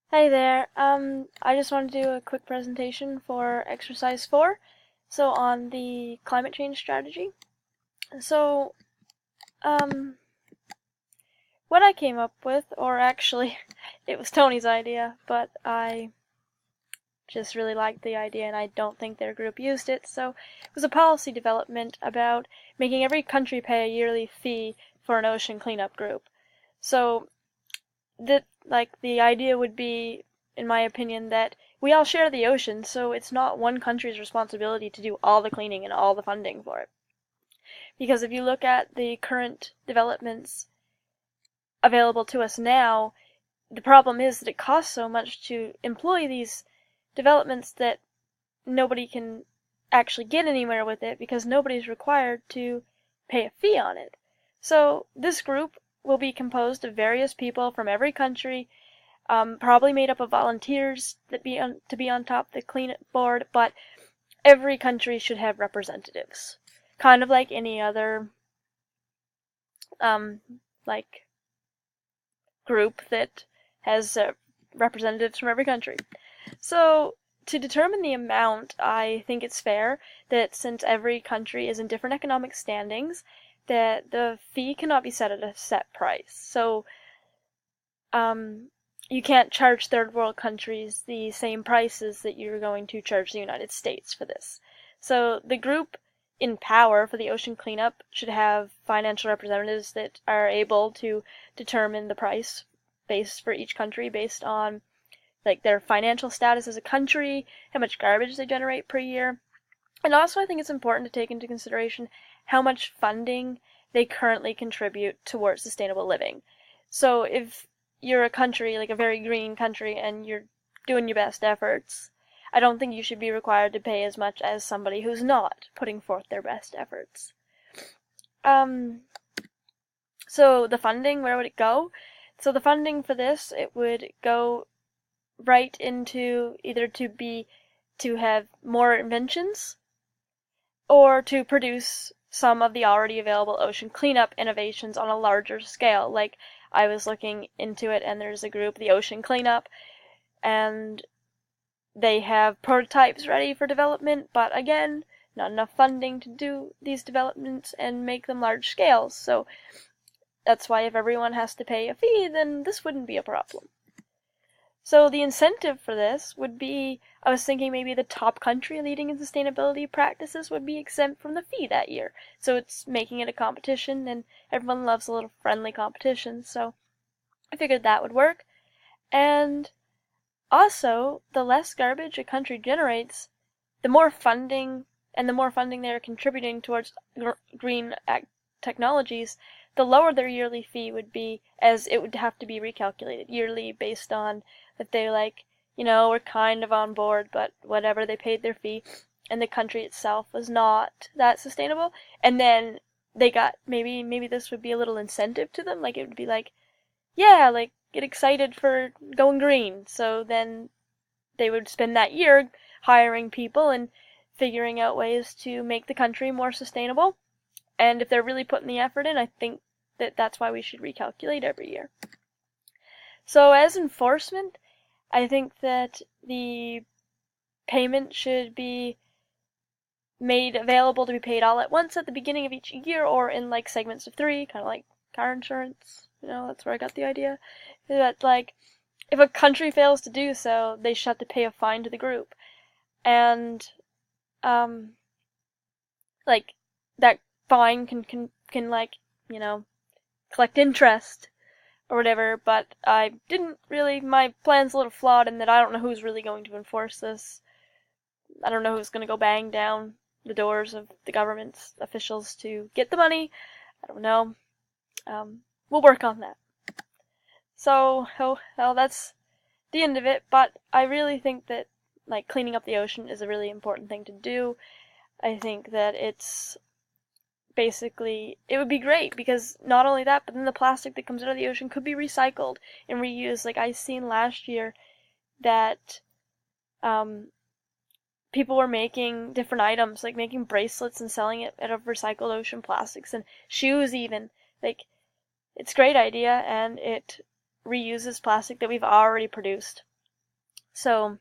Hey there. I just wanted to do a quick presentation for exercise 4, so on the climate change strategy. So, um, what I came up with, or actually, it was Tony's idea, but I just really liked the idea and I don't think their group used it, so it was a policy development about making every country pay a yearly fee for an ocean cleanup group. So, the idea would be, in my opinion, that we all share the ocean, so it's not one country's responsibility to do all the cleaning and all the funding for it. Because if you look at the current developments available to us now, the problem is that it costs so much to employ these developments that nobody can actually get anywhere with it because nobody's required to pay a fee on it. So this group will be composed of various people from every country, probably made up of volunteers to be on top of the cleanup board, but every country should have representatives, kind of like any other um, like group that has representatives from every country. So to determine the amount, I think it's fair that since every country is in different economic standings, that the fee cannot be set at a set price. So um, you can't charge third world countries the same prices that you're going to charge the United States for this. So the group in power for the ocean cleanup should have financial representatives that are able to determine the price based for each country based on like their financial status as a country, how much garbage they generate per year. And also I think it's important to take into consideration how much funding they currently contribute towards sustainable living. So if you're a country, like a very green country, and you're doing your best efforts, I don't think you should be required to pay as much as somebody who's not putting forth their best efforts. Um, so the funding, where would it go? So the funding for this, it would go right into either to have more inventions or to produce some of the already available ocean cleanup innovations on a larger scale. Like I was looking into it and there's a group, the Ocean Cleanup, and they have prototypes ready for development, but again, not enough funding to do these developments and make them large scale. So that's why if everyone has to pay a fee, then this wouldn't be a problem. So the incentive for this would be, I was thinking maybe the top country leading in sustainability practices would be exempt from the fee that year. So it's making it a competition, and everyone loves a little friendly competition, so I figured that would work. And also, the less garbage a country generates, the more funding, and the more funding they are contributing towards green technologies, the lower their yearly fee would be, as it would have to be recalculated yearly based on if they we're kind of on board, but whatever, they paid their fee, and the country itself was not that sustainable, and then they got maybe this would be a little incentive to them, like it would be like, yeah, like get excited for going green. So then they would spend that year hiring people and figuring out ways to make the country more sustainable. And if they're really putting the effort in, I think that that's why we should recalculate every year. So as enforcement, I think that the payment should be made available to be paid all at once at the beginning of each year or in like segments of 3, kind of like car insurance. That's where I got the idea. That like if a country fails to do so, they should have to pay a fine to the group. And um like that fine can like, collect interest or whatever, but I didn't really, my plan's a little flawed in that I don't know who's really going to enforce this. I don't know who's going to go bang down the doors of the government's officials to get the money. I don't know. We'll work on that. So, well, that's the end of it, but I really think that, like, cleaning up the ocean is a really important thing to do. I think that it's basically, it would be great because not only that, but then the plastic that comes out of the ocean could be recycled and reused. Like I seen last year that um, people were making different items, like making bracelets and selling it out of recycled ocean plastics and shoes even. Like it's a great idea and it reuses plastic that we've already produced. So